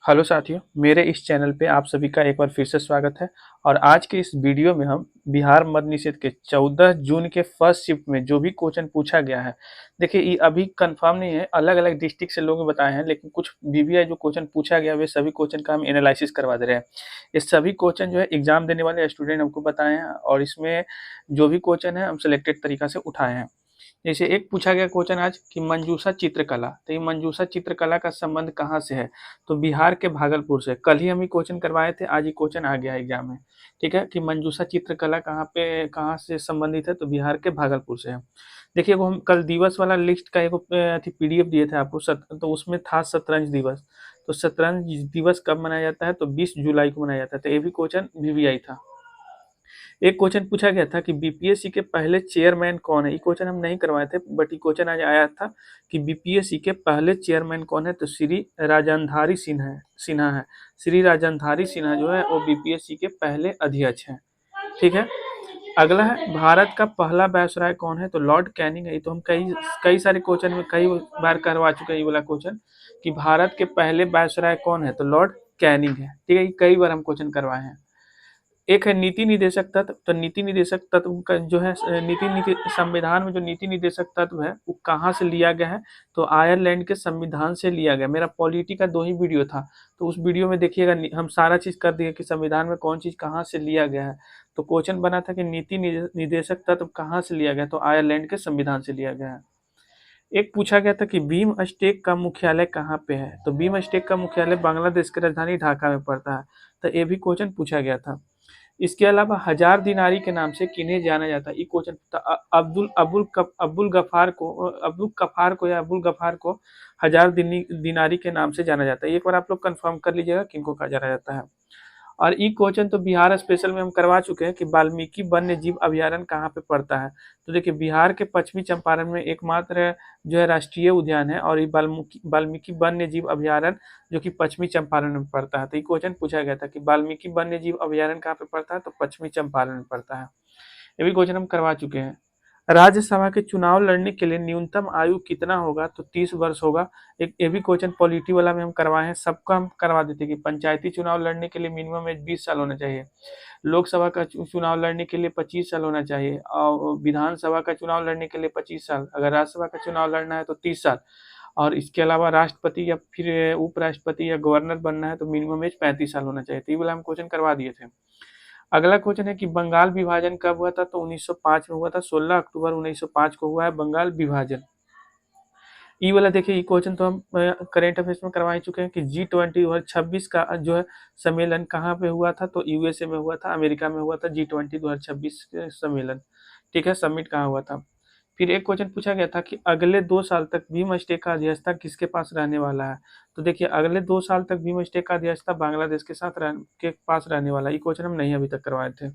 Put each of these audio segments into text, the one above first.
Hello साथियों, मेरे इस चैनल पे आप सभी का एक बार फिर से स्वागत है। और आज के इस वीडियो में हम बिहार मद्य निषेध के 14 जून के फर्स्ट शिफ्ट में जो भी क्वेश्चन पूछा गया है, देखिए ये अभी कंफर्म नहीं है, अलग अलग डिस्ट्रिक्ट से लोग बताए हैं, लेकिन कुछ बीबीआई जो क्वेश्चन पूछा गया वे सभी क्वेश्चन का हम एनालिसिस करवा दे रहे हैं। ये सभी क्वेश्चन जो है एग्जाम देने वाले स्टूडेंट हमको बताए हैं, और इसमें जो भी क्वेश्चन है हम सिलेक्टेड तरीका से उठाए हैं। जैसे एक पूछा गया क्वेश्चन आज कि मंजूषा चित्रकला, तो ये मंजूषा चित्रकला का संबंध कहाँ से है? तो बिहार के भागलपुर से। कल ही हम ये क्वेश्चन करवाए थे, आज ये क्वेश्चन आ गया एग्जाम में। ठीक है, कि मंजूषा चित्रकला कहाँ से संबंधित है? तो बिहार के भागलपुर से है। देखिए, वो हम कल दिवस वाला लिस्ट का एक पीडीएफ दिए थे आपको, तो उसमें था शतरंज दिवस। तो शतरंज दिवस कब मनाया जाता है? तो 20 जुलाई को मनाया जाता है। तो ये भी क्वेश्चन वीवीआई था। एक क्वेश्चन पूछा गया था कि बीपीएससी के पहले चेयरमैन कौन है? ये क्वेश्चन हम नहीं करवाए थे, बट ये क्वेश्चन आज आया था कि बीपीएससी के पहले चेयरमैन कौन है? तो श्री राजनधारी सिन्हा है। श्री राजनधारी सिन्हा जो है वो बीपीएससी के पहले अध्यक्ष हैं। ठीक है। अगला है, भारत का पहला वायसराय कौन है? तो लॉर्ड कैनिंग है। ये तो हम कई कई सारे क्वेश्चन में कई बार करवा चुके हैं ये वाला क्वेश्चन, कि भारत के पहले वायसराय कौन है? तो लॉर्ड कैनिंग है। ठीक है, ये कई बार हम क्वेश्चन करवाए हैं। एक है नीति निदेशक तत्व। तो नीति निदेशक तत्व का जो है संविधान में जो नीति निदेशक तत्व है वो कहाँ से लिया गया है? तो आयरलैंड के संविधान से लिया गया। मेरा पॉलिटी का 2 ही वीडियो था, तो उस वीडियो में देखिएगा हम सारा चीज कर दिए कि संविधान में कौन चीज कहाँ से लिया गया है। तो क्वेश्चन बना था कि नीति निदेशक तत्व कहाँ से लिया गया? तो आयरलैंड के संविधान से लिया गया है। एक पूछा गया था कि बीम स्टेक का मुख्यालय कहाँ पे है? तो बीम स्टेक का मुख्यालय बांग्लादेश की राजधानी ढाका में पड़ता है। तो ये भी क्वेश्चन पूछा गया था। इसके अलावा हजार दिनारी के नाम से किन्हें जाना जाता है? ये क्वेश्चन अब्दुल गफार को हजार दिनारी के नाम से जाना जाता है। एक बार आप लोग कंफर्म कर लीजिएगा किनको कहा जाना जाता है। और ई क्वेश्चन तो बिहार स्पेशल में हम करवा चुके हैं कि वाल्मीकि वन्य जीव अभयारण्य कहाँ पे पड़ता है? तो देखिए, बिहार के पश्चिमी चंपारण में एकमात्र जो है राष्ट्रीय उद्यान है, और ये वाल्मीकि वन्य जीव अभयारण्य जो कि पश्चिमी चंपारण में पड़ता है। तो ये क्वेश्चन पूछा गया था कि वाल्मीकि वन्य जीव अभयारण्य कहाँ पे पड़ता है? तो पश्चिमी चंपारण में पड़ता है। ये भी क्वेश्चन हम करवा चुके हैं। राज्यसभा के चुनाव लड़ने के लिए न्यूनतम आयु कितना होगा? तो 30 वर्ष होगा। एक ये भी क्वेश्चन पॉलिटी वाला में हम करवाए हैं, सबका हम करवा देते कि पंचायती चुनाव लड़ने के लिए मिनिमम एज 20 साल होना चाहिए, लोकसभा का चुनाव लड़ने के लिए 25 साल होना चाहिए, और विधानसभा का चुनाव लड़ने के लिए 25 साल, अगर राज्यसभा का चुनाव लड़ना है तो 30 साल, और इसके अलावा राष्ट्रपति या फिर उपराष्ट्रपति या गवर्नर बनना है तो मिनिमम एज 35 साल होना चाहिए। तो ये वाला हम क्वेश्चन करवा दिए थे। अगला क्वेश्चन है कि बंगाल विभाजन कब हुआ था? तो 1905 में हुआ था। 16 अक्टूबर 1905 को हुआ है बंगाल विभाजन। ई वाला देखिए, ये क्वेश्चन तो हम करेंट अफेयर्स में करवा ही चुके हैं कि G20 2026 का जो है सम्मेलन कहाँ पे हुआ था? तो यूएसए में हुआ था, अमेरिका में हुआ था G20 2026 सम्मेलन। ठीक है, समिट कहाँ हुआ था? फिर एक क्वेश्चन पूछा गया था कि अगले 2 साल तक भीम स्टेक का अध्यक्षता किसके पास रहने वाला है? तो देखिए, अगले 2 साल तक भीम स्टेक का अध्यक्षता बांग्लादेश के पास रहने वाला है। ये क्वेश्चन हम नहीं अभी तक करवाए थे।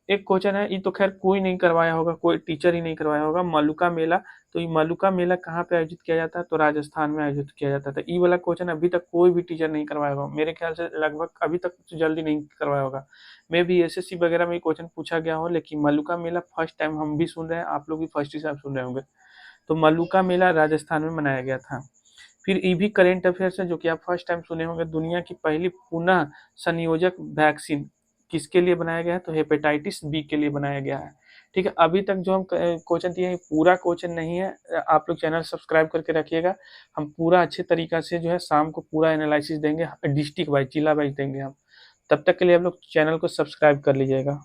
एक क्वेश्चन है, ये तो खैर कोई नहीं करवाया होगा, कोई टीचर ही नहीं करवाया होगा, मलुका मेला। तो ये मलुका मेला कहाँ पे आयोजित किया जाता है? तो राजस्थान में आयोजित किया जाता है। ये वाला क्वेश्चन अभी तक कोई भी टीचर नहीं करवाया होगा, मेरे ख्याल से लगभग अभी तक तो जल्दी नहीं करवाया होगा। मे भी एसएससी वगैरह में क्वेश्चन पूछा गया हो, लेकिन मलुका मेला फर्स्ट टाइम हम भी सुन रहे हैं, आप लोग भी फर्स्ट ही सुन रहे होंगे। तो मलुका मेला राजस्थान में मनाया गया था। फिर ये भी करेंट अफेयर्स है जो कि आप फर्स्ट टाइम सुने होंगे, दुनिया की पहली पुनः संयोजक वैक्सीन किसके लिए बनाया गया है? तो हेपेटाइटिस बी के लिए बनाया गया है। ठीक है, अभी तक जो हम क्वेश्चन दिए हैं पूरा क्वेश्चन नहीं है, आप लोग चैनल सब्सक्राइब करके रखिएगा। हम पूरा अच्छे तरीका से जो है शाम को पूरा एनालिसिस देंगे, डिस्ट्रिक्ट वाइज जिला वाइज देंगे हम। तब तक के लिए आप लोग चैनल को सब्सक्राइब कर लीजिएगा।